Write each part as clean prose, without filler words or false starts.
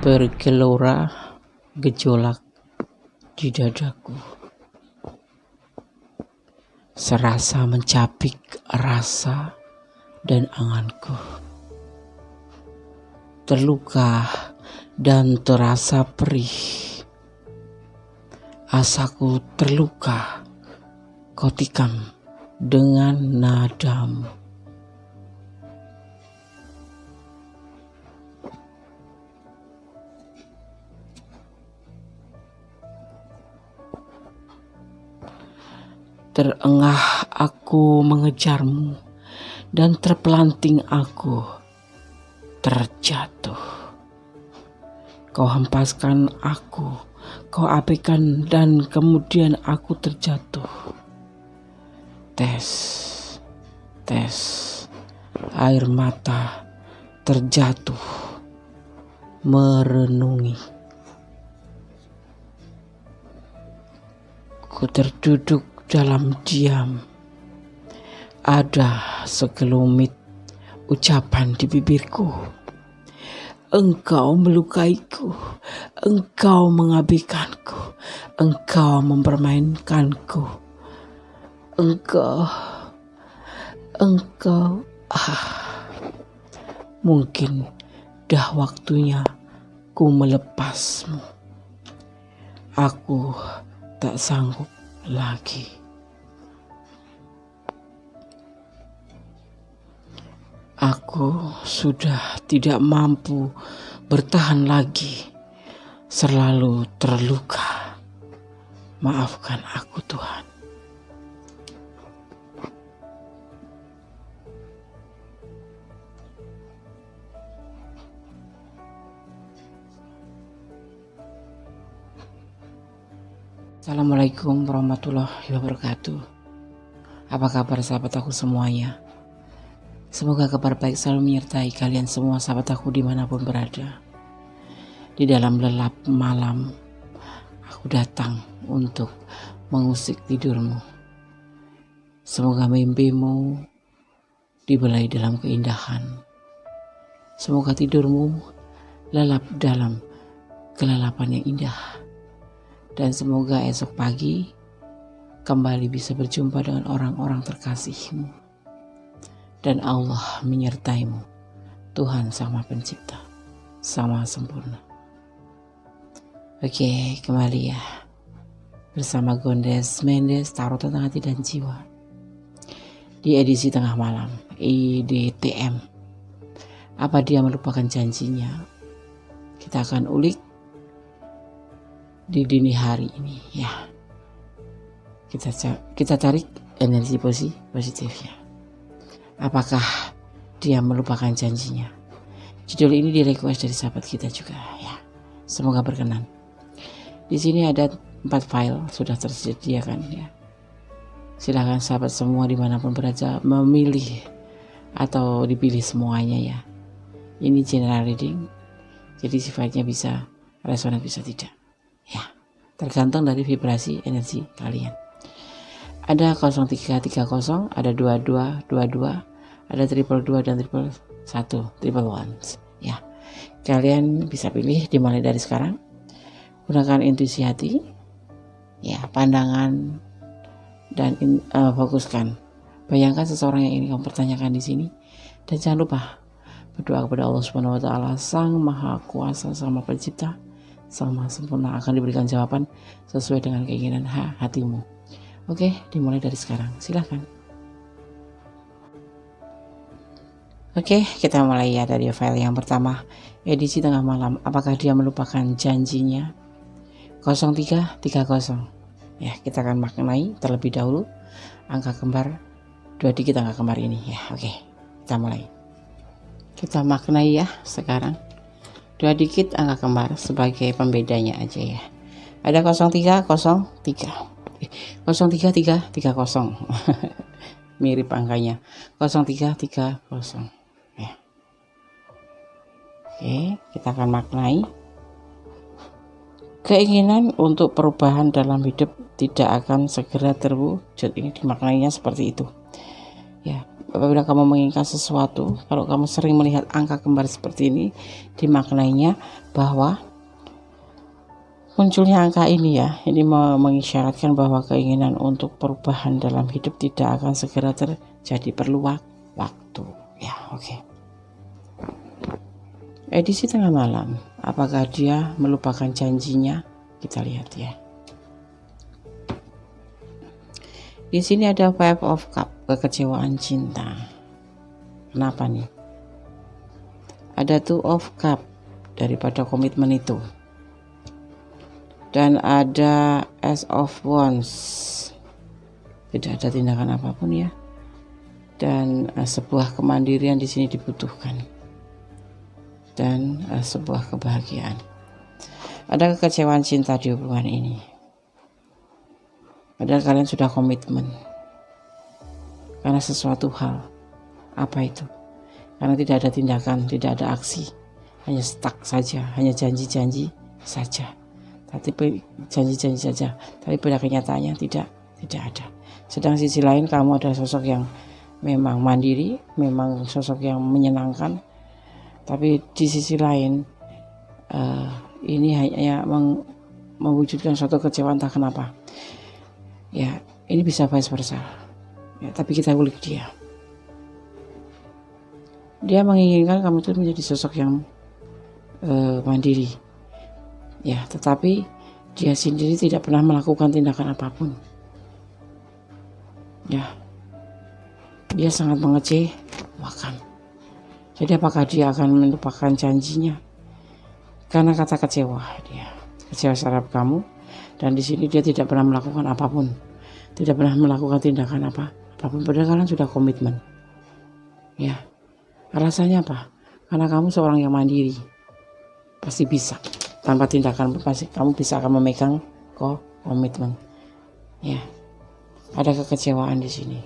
Bergelora gejolak di dadaku, serasa mencapik rasa dan anganku. Terluka dan terasa perih, asaku terluka, kau tikam dengan nadamu. Terengah aku mengejarmu, dan terpelanting aku terjatuh. Kau hempaskan aku, kau abaikan, dan kemudian aku terjatuh. Tes, air mata terjatuh, merenungi. Ku terduduk dalam diam. Ada sekelumit ucapan di bibirku. Engkau melukaiku, engkau mengabaikanku, engkau mempermainkanku, engkau mungkin dah waktunya ku melepasmu. Aku tak sanggup lagi. Aku sudah tidak mampu bertahan lagi, selalu terluka. Maafkan aku, Tuhan. Assalamualaikum warahmatullahi wabarakatuh. Apa kabar sahabat aku semuanya? Semoga kabar baik selalu menyertai kalian semua sahabat aku dimanapun berada. Di dalam lelap malam, aku datang untuk mengusik tidurmu. Semoga mimpimu dibelai dalam keindahan. Semoga tidurmu lelap dalam kelelapan yang indah. Dan semoga esok pagi kembali bisa berjumpa dengan orang-orang terkasihmu. Dan Allah menyertaimu, Tuhan Sang Maha Pencipta, sama sempurna. Oke, kembali ya bersama Gondes Mendes, Tarot Tentang Hati dan Jiwa di edisi tengah malam IDTM. Apa dia melupakan janjinya? Kita akan ulik di dini hari ini ya. Kita tarik energi positifnya. Apakah dia melupakan janjinya? Judul ini di request dari sahabat kita juga ya. Semoga berkenan. Di sini ada 4 file sudah tersedia kan ya. Silakan sahabat semua dimanapun berada memilih atau dipilih semuanya ya. Ini general reading, jadi sifatnya bisa resonan bisa tidak ya. Tergantung dari vibrasi energi kalian. Ada 0330, ada 2222, ada 222 dan 111 ya. Kalian bisa pilih dimulai dari sekarang. Gunakan intuisi hati ya, pandangan dan fokuskan. Bayangkan seseorang yang ingin kamu pertanyakan di sini, dan jangan lupa berdoa kepada Allah Subhanahu wa taala, Sang Maha Kuasa, Sang Maha Pencipta, Sang Maha Sempurna, akan diberikan jawaban sesuai dengan keinginan hatimu. Oke, dimulai dari sekarang. Silakan. Oke, kita mulai ya dari file yang pertama, edisi tengah malam. Apakah dia melupakan janjinya? 0330. Ya, kita akan maknai terlebih dahulu angka kembar 2 digit angka kembar ini ya. Oke, kita mulai. Kita maknai ya sekarang 2 digit angka kembar sebagai pembedanya aja ya. Ada 0303. 03330. Mirip angkanya 0330 ya. Oke, kita akan maknai keinginan untuk perubahan dalam hidup tidak akan segera terwujud. Ini dimaknainya seperti itu ya. apabila kamu menginginkan sesuatu, kalau kamu sering melihat angka kembar seperti ini, dimaknainya bahwa munculnya angka ini ya, ini mengisyaratkan bahwa keinginan untuk perubahan dalam hidup tidak akan segera terjadi, perlu waktu. Ya, oke. Edisi tengah malam, apakah dia melupakan janjinya? Kita lihat ya. Di sini ada Five of Cup, kekecewaan cinta. Kenapa nih? Ada Two of Cup daripada komitmen itu. Dan ada Ace of Wands. Tidak ada tindakan apapun ya. Dan sebuah kemandirian di sini dibutuhkan. Dan sebuah kebahagiaan. Ada kekecewaan cinta di hubungan ini. Padahal kalian sudah komitmen. Karena sesuatu hal. Apa itu? Karena tidak ada tindakan, tidak ada aksi. Hanya stuck saja, hanya janji-janji saja. Tapi janji-janji saja. Tapi pada kenyataannya tidak ada. Sedang sisi lain kamu adalah sosok yang memang mandiri, memang sosok yang menyenangkan. Tapi di sisi lain ini hanya mewujudkan suatu kecewaan, entah kenapa. Ya, ini bisa vice versa. Ya, tapi kita ulik dia. Dia menginginkan kamu itu menjadi sosok yang mandiri. Ya, tetapi dia sendiri tidak pernah melakukan tindakan apapun. Ya, dia sangat mengecewakan. Jadi apakah dia akan melupakan janjinya? Karena kata kecewa, dia kecewa terhadap kamu. Dan di sini dia tidak pernah melakukan apapun, tidak pernah melakukan tindakan apapun. Padahal kalian sudah komitmen. Ya, alasannya apa? Karena kamu seorang yang mandiri, pasti bisa. Tanpa tindakan pasti kamu bisa akan memegang komitmen. Ya, ada kekecewaan di sini.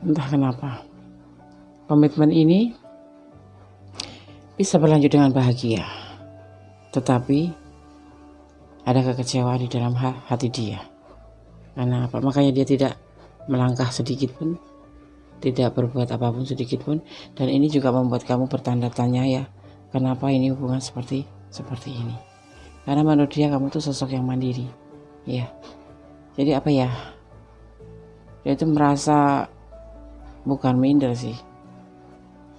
Entah kenapa. Komitmen ini bisa berlanjut dengan bahagia, tetapi ada kekecewaan di dalam hati dia. Karena apa? Makanya dia tidak melangkah sedikit pun, tidak berbuat apapun sedikit pun. Dan ini juga membuat kamu bertanda tanya ya, kenapa ini hubungan seperti ini? Karena menurut dia kamu tuh sosok yang mandiri, ya. Jadi apa ya? Dia itu merasa bukan minder sih.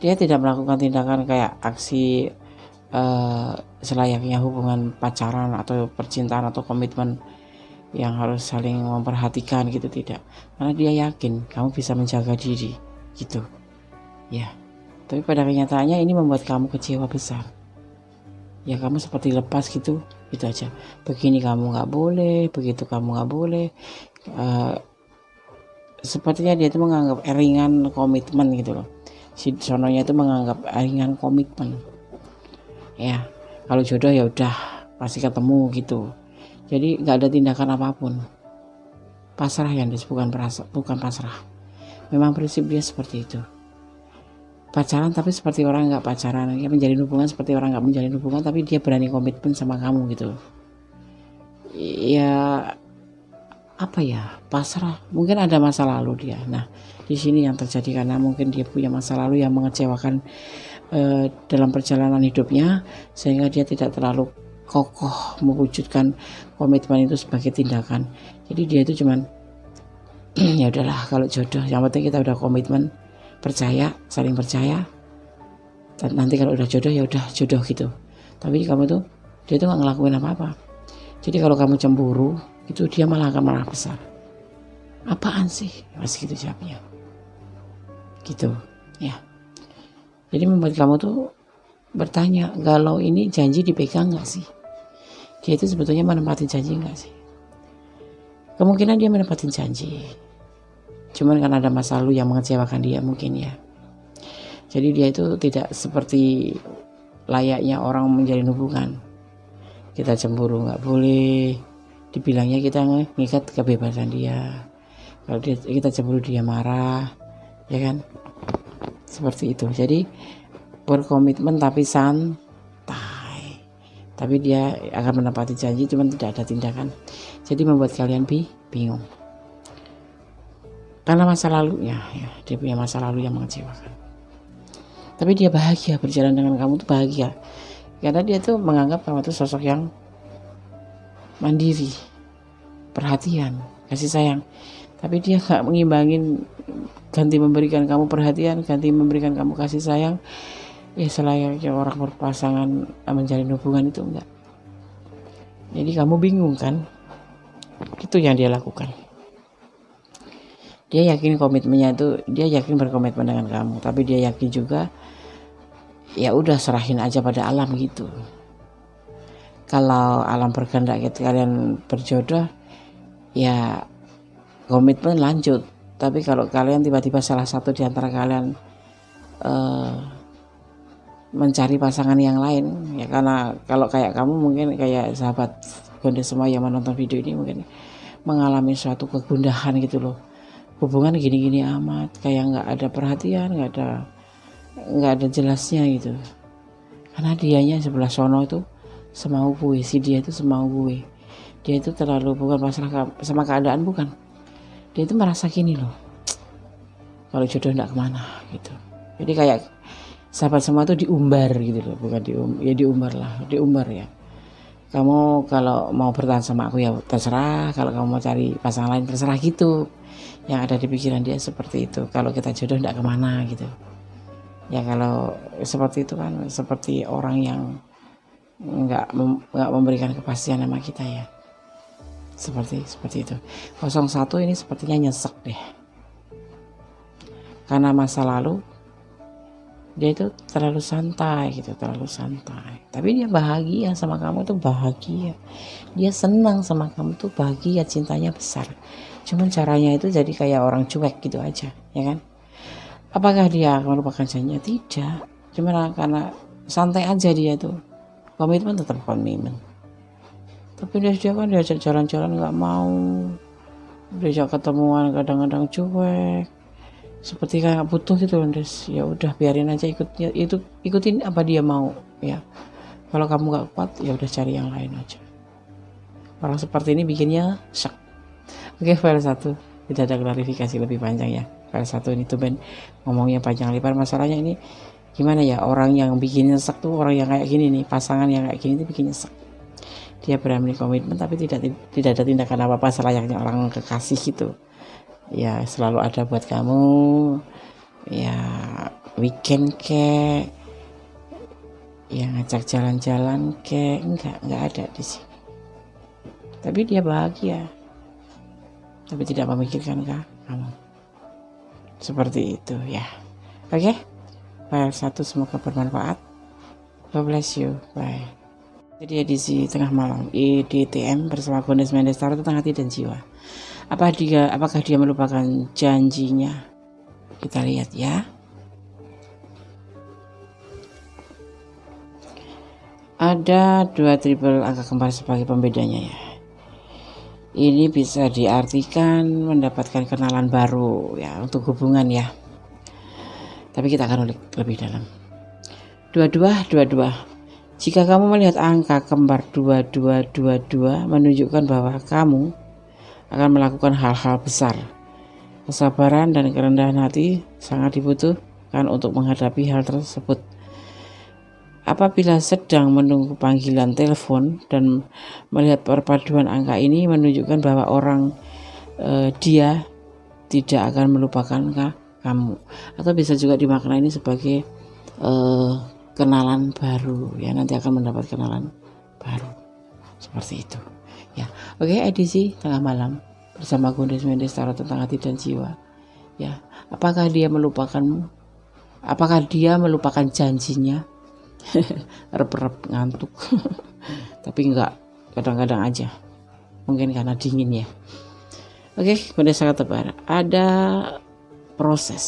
Dia tidak melakukan tindakan kayak aksi selayaknya hubungan pacaran atau percintaan atau komitmen yang harus saling memperhatikan gitu, tidak. Karena dia yakin kamu bisa menjaga diri gitu ya. Tapi pada kenyataannya ini membuat kamu kecewa besar ya. Kamu seperti lepas gitu aja. Begini kamu nggak boleh, begitu kamu nggak boleh. Sepertinya dia itu menganggap ringan komitmen gitu loh. Si sononya itu menganggap ringan komitmen. Ya, kalau jodoh ya udah pasti ketemu gitu. Jadi nggak ada tindakan apapun. Pasrah yang disebut, bukan pasrah. Memang prinsip dia seperti itu. Pacaran tapi seperti orang nggak pacaran. Dia menjalin hubungan seperti orang nggak menjalin hubungan, tapi dia berani komitmen sama kamu gitu. Ya apa ya, pasrah. Mungkin ada masa lalu dia. Nah di sini yang terjadi karena mungkin dia punya masa lalu yang mengecewakan dalam perjalanan hidupnya, sehingga dia tidak terlalu kokoh mewujudkan komitmen itu sebagai tindakan. Jadi dia itu cuman ya udahlah, kalau jodoh yang penting kita udah komitmen, percaya, saling percaya, dan nanti kalau udah jodoh ya udah jodoh gitu. Tapi kamu tuh, dia tuh nggak ngelakuin apa-apa. Jadi kalau kamu cemburu itu dia malah akan marah besar. Apaan sih? Masih gitu jawabnya. Gitu ya. Jadi membuat kamu tuh bertanya, galau ini janji dipegang gak sih? Dia itu sebetulnya menempati janji gak sih? Kemungkinan dia menempati janji, cuman karena ada masa lalu yang mengecewakan dia mungkin ya. Jadi dia itu tidak seperti layaknya orang menjalin hubungan. Kita cemburu gak boleh, dibilangnya kita ngikat kebebasan dia. Kalau kita cemburu dia marah, ya kan? Seperti itu. Jadi berkomitmen tapi santai. Tapi dia akan menepati janji, cuman tidak ada tindakan. Jadi membuat kalian bingung. karena masa lalunya ya, dia punya masa lalu yang mengecewakan. Tapi dia bahagia berjalan dengan kamu tuh bahagia, karena dia tuh menganggap kamu tuh sosok yang mandiri, perhatian, kasih sayang. Tapi dia gak mengimbangin, ganti memberikan kamu perhatian, ganti memberikan kamu kasih sayang, ya selayaknya orang berpasangan menjalin hubungan itu enggak. Jadi kamu bingung kan? Itu yang dia lakukan. Dia yakin komitmennya itu, dia yakin berkomitmen dengan kamu, tapi dia yakin juga ya udah serahin aja pada alam gitu. Kalau alam berkehendak kalian berjodoh, ya komitmen lanjut. Tapi kalau kalian tiba-tiba salah satu di antara kalian mencari pasangan yang lain, ya karena kalau kayak kamu mungkin kayak sahabat Gonde semua yang menonton video ini mungkin mengalami suatu kegundahan gitu loh. Hubungan gini-gini amat, kayak nggak ada perhatian, nggak ada jelasnya gitu. Karena dianya sebelah sono itu semau gue, si dia itu semau gue. Dia itu terlalu bukan masalah sama keadaan, bukan. Dia itu merasa gini loh, kalau jodoh nggak kemana gitu. Jadi kayak sahabat semua itu diumbar gitu loh, bukan diumbar ya. Kamu kalau mau bertahan sama aku ya terserah, kalau kamu mau cari pasangan lain terserah gitu. Yang ada di pikiran dia seperti itu. Kalau kita jodoh nggak kemana gitu. Ya kalau seperti itu kan seperti orang yang nggak memberikan kepastian sama kita ya. Seperti itu. 01 ini sepertinya nyesek deh. Karena masa lalu dia itu terlalu santai gitu, terlalu santai. Tapi dia bahagia sama kamu tuh bahagia. Dia senang sama kamu tuh bahagia, cintanya besar. Cuman caranya itu jadi kayak orang cuek gitu aja, ya kan? Apakah dia melupakan janjinya? Tidak. Cuman karena santai aja dia tuh. Komitmen tetap komitmen. Tapi dia kan diajak jalan-jalan nggak mau, diajak ketemuan kadang-kadang cuek, seperti kayak butuh gitu Des. Ya udah biarin aja ikutin apa dia mau ya. Kalau kamu nggak kuat ya udah cari yang lain aja. Orang seperti ini bikinnya shock. Oke, file 1 tidak ada klarifikasi lebih panjang ya. File 1 ini tuh Ben ngomongnya panjang lebar. Masalahnya ini gimana ya, orang yang bikin nyesek tuh orang yang kayak gini nih, pasangan yang kayak gini tuh bikin nyesek. Dia berani komitmen tapi tidak ada tindakan apa-apa selayaknya orang kekasih gitu. Ya selalu ada buat kamu, ya weekend kek, ya ngajak jalan-jalan kek, enggak ada di sini. Tapi dia bahagia, tapi tidak memikirkan kamu. Seperti itu ya. Oke, file 1 semoga bermanfaat. God bless you, bye. Jadi edisi tengah malam IDTM bersama Gondes Mendes Tarot tentang hati dan jiwa. Apakah dia melupakan janjinya? Kita lihat ya. Ada 2 triple angka kembar sebagai pembedanya ya. Ini bisa diartikan mendapatkan kenalan baru ya untuk hubungan ya. Tapi kita akan ulik lebih dalam. 22. Jika kamu melihat angka kembar 2222 menunjukkan bahwa kamu akan melakukan hal-hal besar. Kesabaran dan kerendahan hati sangat dibutuhkan untuk menghadapi hal tersebut. Apabila sedang menunggu panggilan telepon dan melihat perpaduan angka ini menunjukkan bahwa dia tidak akan melupakan kamu. Atau bisa juga dimaknai ini sebagai kenalan baru ya, nanti akan mendapat kenalan baru seperti itu ya. Oke, edisi tengah malam bersama Gondes Mendes Tarot tentang hati dan jiwa ya. Apakah dia melupakanmu? Apakah dia melupakan janjinya? Rep ngantuk tapi enggak, kadang-kadang aja mungkin karena dingin ya. Oke, Gondes sangat tebar. Ada proses,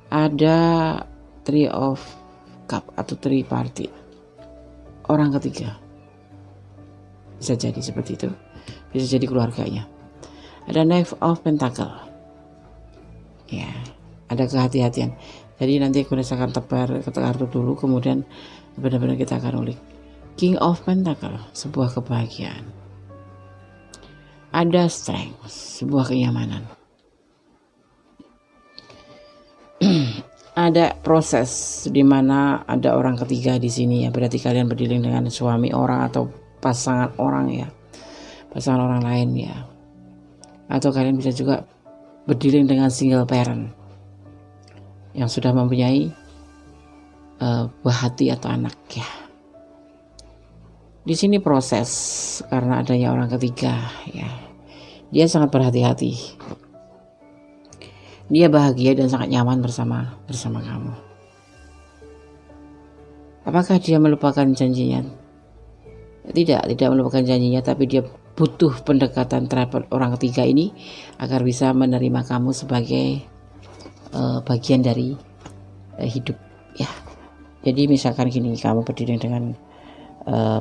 ada 3 of cup atau 3 party, orang ketiga. Bisa jadi seperti itu, bisa jadi keluarganya. Ada Knife of Pentacle ya, ada kehati-hatian. Jadi nanti aku akan tebar kartu dulu, kemudian benar-benar kita akan ulik. King of Pentacle, sebuah kebahagiaan. ada strength, sebuah kenyamanan. Ada proses di mana ada orang ketiga di sini ya, berarti kalian berdealing dengan suami orang atau pasangan orang ya, pasangan orang lain ya, atau kalian bisa juga berdealing dengan single parent yang sudah mempunyai buah hati atau anak ya. Di sini proses karena adanya orang ketiga ya, dia sangat berhati-hati. Dia bahagia dan sangat nyaman bersama kamu. Apakah dia melupakan janjinya? Tidak melupakan janjinya, tapi dia butuh pendekatan terhadap orang ketiga ini agar bisa menerima kamu sebagai bagian dari hidup ya. Jadi misalkan gini, kamu berdiri dengan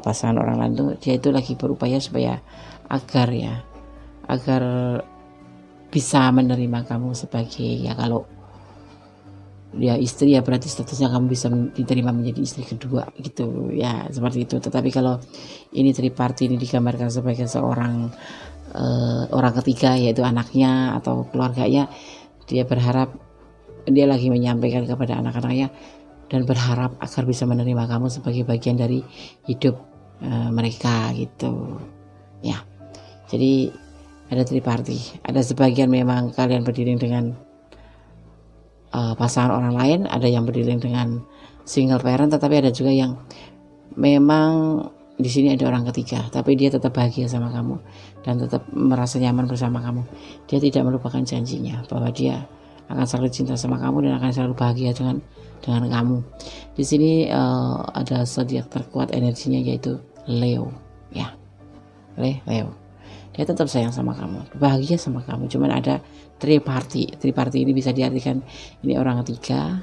pasangan orang lain tuh, dia itu lagi berupaya supaya agar bisa menerima kamu sebagai ya, kalau dia istri ya berarti statusnya kamu bisa diterima menjadi istri kedua gitu ya, seperti itu. Tetapi kalau ini triparti, ini digambarkan sebagai seorang orang ketiga, yaitu anaknya atau keluarganya, dia berharap, dia lagi menyampaikan kepada anak-anaknya dan berharap agar bisa menerima kamu sebagai bagian dari hidup mereka gitu ya. Jadi ada triparti, ada sebagian memang kalian berdiri dengan pasangan orang lain, ada yang berdiri dengan single parent, tetapi ada juga yang memang di sini ada orang ketiga, tapi dia tetap bahagia sama kamu dan tetap merasa nyaman bersama kamu. Dia tidak melupakan janjinya bahwa dia akan selalu cinta sama kamu dan akan selalu bahagia dengan kamu. Di sini ada zodiak terkuat energinya, yaitu Leo ya. Leo. Dia tetap sayang sama kamu, bahagia sama kamu. Cuman ada triparti. Triparti ini bisa diartikan ini orang ketiga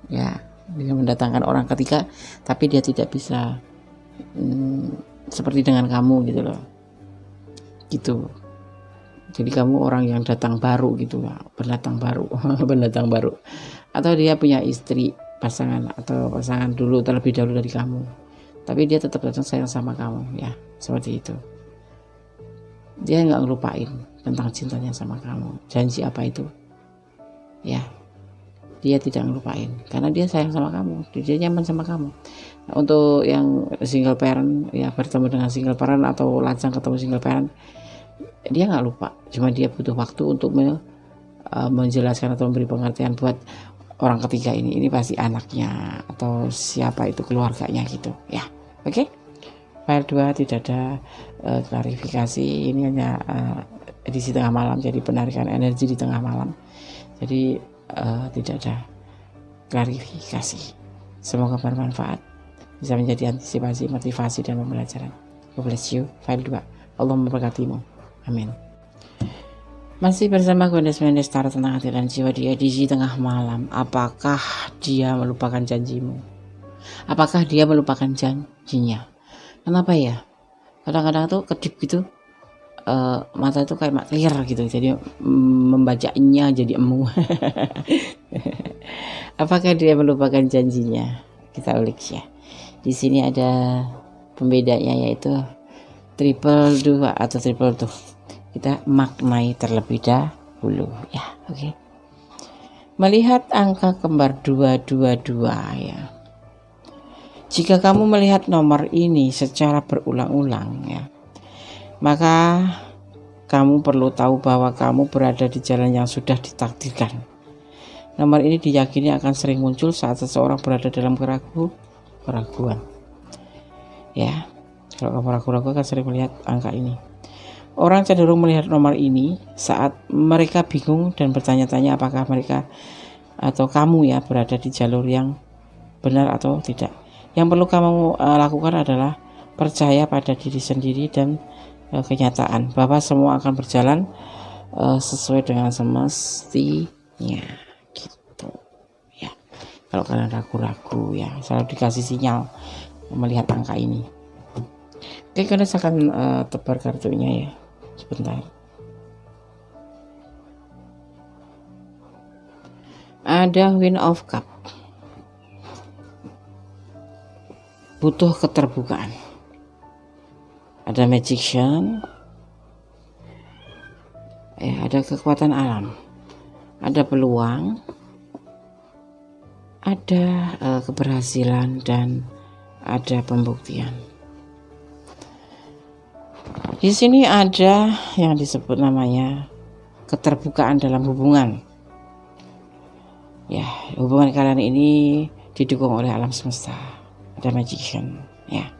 ya, dia mendatangkan orang ketiga, tapi dia tidak bisa seperti dengan kamu gitu loh. Gitu. Jadi kamu orang yang datang baru gitu lah, pendatang baru. Pendatang baru. Atau dia punya istri, pasangan dulu terlebih dahulu dari kamu. Tapi dia tetap sayang sama kamu ya, seperti itu. Dia nggak ngelupain tentang cintanya sama kamu. Janji apa itu ya, dia tidak ngelupain karena dia sayang sama kamu, dia nyaman sama kamu. Nah, untuk yang single parent ya, bertemu dengan single parent atau lajang ketemu single parent, dia nggak lupa, cuma dia butuh waktu untuk menjelaskan atau memberi pengertian buat orang ketiga ini pasti anaknya atau siapa itu keluarganya gitu ya. Oke. File 2 tidak ada klarifikasi, ini hanya edisi tengah malam, jadi penarikan energi di tengah malam, jadi tidak ada klarifikasi. Semoga bermanfaat, bisa menjadi antisipasi, motivasi, dan pembelajaran. God bless you. File 2, Allah memberkatimu, amin. Masih bersama Gondes Mendes Tarot tentang hati dan jiwa di edisi tengah malam. Apakah dia melupakan janjimu? Apakah dia melupakan janjinya? Kenapa ya? Kadang-kadang tuh kedip gitu, mata itu kayak clear gitu, jadi membacanya jadi emu. Apakah dia melupakan janjinya? Kita ulik ya. Di sini ada pembedanya, yaitu triple 2 atau triple 2. Kita maknai terlebih dahulu ya. Oke. Melihat angka kembar 222 ya. Jika kamu melihat nomor ini secara berulang-ulang ya, maka kamu perlu tahu bahwa kamu berada di jalan yang sudah ditakdirkan. Nomor ini diyakini akan sering muncul saat seseorang berada dalam keraguan. Ya, kalau kamu ragu-ragu akan sering melihat angka ini. Orang cenderung melihat nomor ini saat mereka bingung dan bertanya-tanya apakah mereka atau kamu ya berada di jalur yang benar atau tidak. Yang perlu kamu lakukan adalah percaya pada diri sendiri dan kenyataan bahwa semua akan berjalan sesuai dengan semestinya gitu ya. Kalau kalian ragu-ragu ya, selalu dikasih sinyal melihat angka ini. Oke, kalian akan tebar kartunya ya, sebentar. Ada Queen of Cup, butuh keterbukaan. Ada Magician, ada kekuatan alam, ada peluang, ada keberhasilan, dan ada pembuktian. Di sini ada yang disebut namanya keterbukaan dalam hubungan. Ya, hubungan kalian ini didukung oleh alam semesta, ada magician, ya.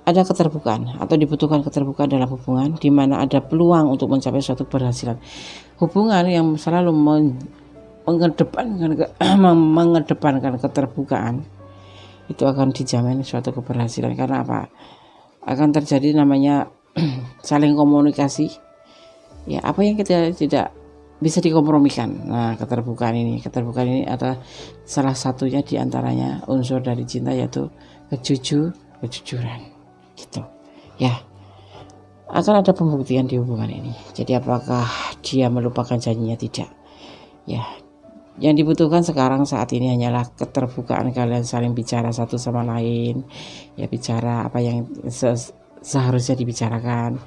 Ada keterbukaan atau dibutuhkan keterbukaan dalam hubungan di mana ada peluang untuk mencapai suatu keberhasilan. Hubungan yang selalu mengedepankan keterbukaan itu akan dijamin suatu keberhasilan. Karena apa? Akan terjadi namanya saling komunikasi. Ya, apa yang kita tidak bisa dikompromikan. Nah, keterbukaan ini adalah salah satunya diantaranya unsur dari cinta, yaitu kejujuran. Gitu ya, akan ada pembuktian di hubungan ini. Jadi apakah dia melupakan janjinya? Tidak ya. Yang dibutuhkan sekarang saat ini hanyalah keterbukaan kalian saling bicara satu sama lain, ya, bicara apa yang seharusnya dibicarakan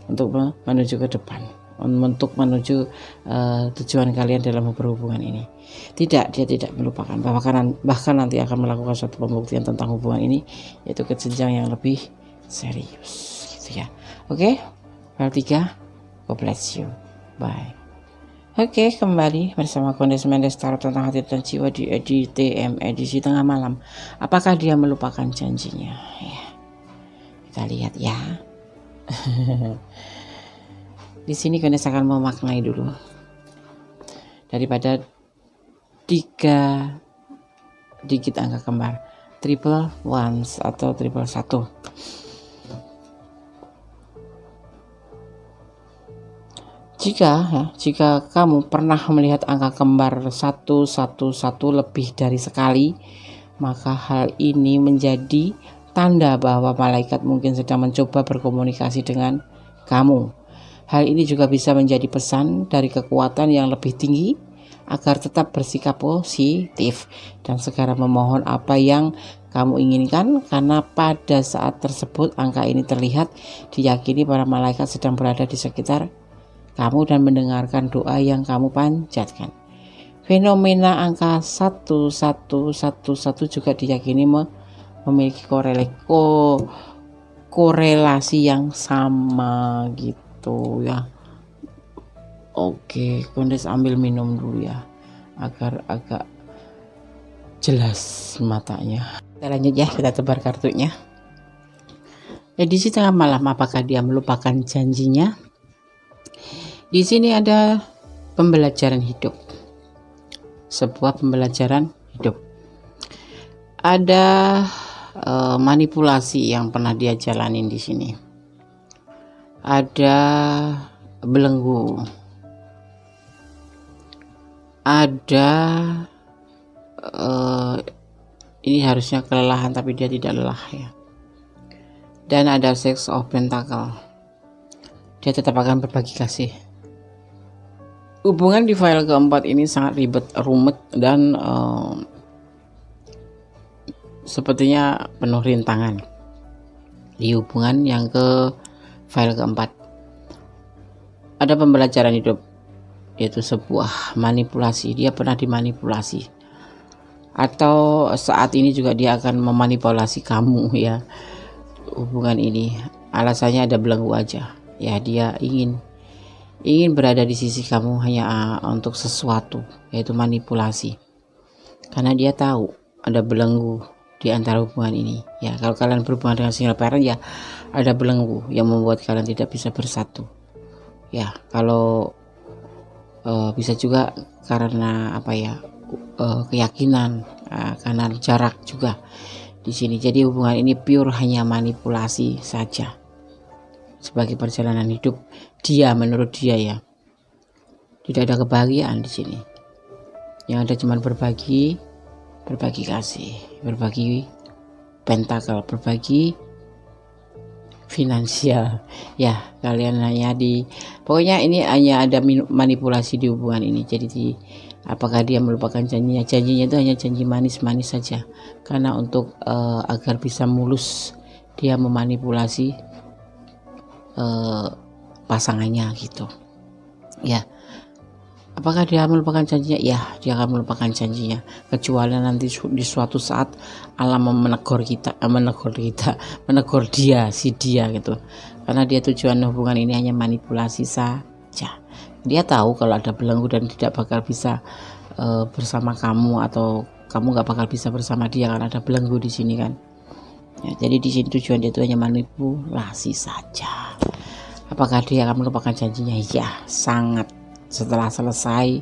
untuk menuju ke depan, untuk menuju tujuan kalian dalam berhubungan ini. Dia tidak melupakan, bahkan nanti akan melakukan suatu pembuktian tentang hubungan ini, yaitu ke jenjang yang lebih serius, gitu ya. Oke, file 3, God bless you, bye. Oke, kembali bersama Kondes Mendes Tarot tentang hati dan jiwa di EDTM edisi tengah malam. Apakah dia melupakan janjinya? Ya, kita lihat ya. Di sini Kondes akan memaknai dulu daripada 3 digit angka kembar, triple ones atau triple 1. Jika kamu pernah melihat angka kembar 111 lebih dari sekali, maka hal ini menjadi tanda bahwa malaikat mungkin sedang mencoba berkomunikasi dengan kamu. Hal ini juga bisa menjadi pesan dari kekuatan yang lebih tinggi agar tetap bersikap positif dan segera memohon apa yang kamu inginkan, karena pada saat tersebut angka ini terlihat diyakini para malaikat sedang berada di sekitar kamu dan mendengarkan doa yang kamu panjatkan. Fenomena angka 1111 juga diyakini memiliki korelasi yang sama gitu ya. Oke, Kondes ambil minum dulu ya agar agak jelas matanya. Kita lanjut ya, kita tebar kartunya. Edisi tengah malam, apakah dia melupakan janjinya? Di sini ada pembelajaran hidup, sebuah pembelajaran hidup. Ada manipulasi yang pernah dia jalanin di sini. Ada belenggu. Ada ini harusnya kelelahan tapi dia tidak lelah ya. Dan ada Six of Pentacle. Dia tetap akan berbagi kasih. Hubungan di file keempat ini sangat ribet, rumit, dan sepertinya penuh rintangan. Di hubungan yang ke file keempat ada pembelajaran hidup, yaitu sebuah manipulasi. Dia pernah dimanipulasi, atau saat ini juga dia akan memanipulasi kamu ya. Hubungan ini alasannya ada belenggu aja ya. Dia ingin berada di sisi kamu hanya untuk sesuatu, yaitu manipulasi, karena dia tahu ada belenggu di antara hubungan ini ya. Kalau kalian berhubungan dengan single parent ya, ada belenggu yang membuat kalian tidak bisa bersatu ya. Kalau bisa juga karena apa ya, keyakinan, karena jarak juga di sini. Jadi hubungan ini pure hanya manipulasi saja sebagai perjalanan hidup dia. Menurut dia ya, tidak ada kebahagiaan di sini. Yang ada cuma berbagi kasih, berbagi pentakel, berbagi finansial ya. Kalian hanya pokoknya ini hanya ada manipulasi di hubungan ini. Jadi apakah dia melupakan janjinya? Janjinya itu hanya janji manis-manis saja, karena untuk agar bisa mulus dia memanipulasi pasangannya gitu ya. Apakah dia melupakan janjinya? Ya, dia akan melupakan janjinya, kecuali nanti di suatu saat Allah menegur dia gitu, karena dia tujuan hubungan ini hanya manipulasi saja. Dia tahu kalau ada belenggu dan tidak bakal bisa bersama kamu, atau kamu nggak bakal bisa bersama dia karena ada belenggu di sini kan. Ya, jadi di sini tujuan dia itu hanya manipulasi saja. Apakah dia akan melupakan janjinya? Ya, sangat. Setelah selesai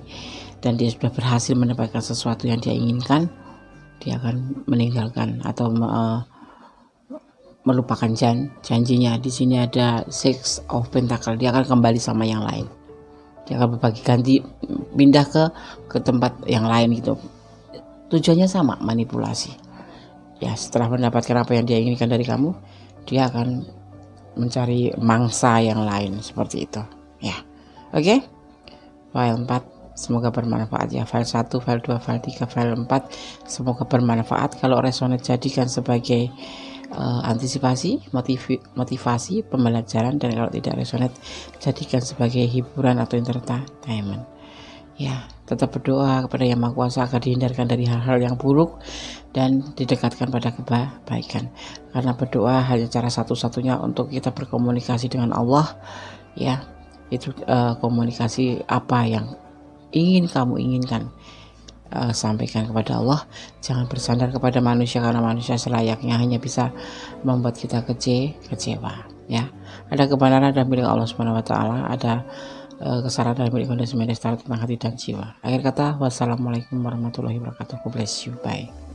dan dia sudah berhasil mendapatkan sesuatu yang dia inginkan, dia akan meninggalkan atau melupakan janjinya. Di sini ada Six of Pentacle, dia akan kembali sama yang lain. Dia akan berbagi ganti, pindah ke tempat yang lain gitu. Tujuannya sama, manipulasi. Ya, setelah mendapatkan apa yang dia inginkan dari kamu, dia akan mencari mangsa yang lain seperti itu. Ya, oke. File 4 semoga bermanfaat ya. File 1, file 2, file 3, file 4 semoga bermanfaat. Kalau resonate jadikan sebagai antisipasi, motivasi, pembelajaran, dan kalau tidak resonate jadikan sebagai hiburan atau entertainment ya. Tetap berdoa kepada Yang Maha Kuasa agar dihindarkan dari hal-hal yang buruk dan didekatkan pada kebaikan, karena berdoa hanya cara satu-satunya untuk kita berkomunikasi dengan Allah ya. Itu komunikasi apa yang ingin kamu inginkan, sampaikan kepada Allah. Jangan bersandar kepada manusia, karena manusia selayaknya hanya bisa membuat kita kecewa ya. Ada kebenaran dan milik Allah Subhanahu wa taala, ada kesalahan dan milik kondisi tentang hati dan jiwa. Akhir kata, wassalamualaikum warahmatullahi wabarakatuh. God bless you, bye.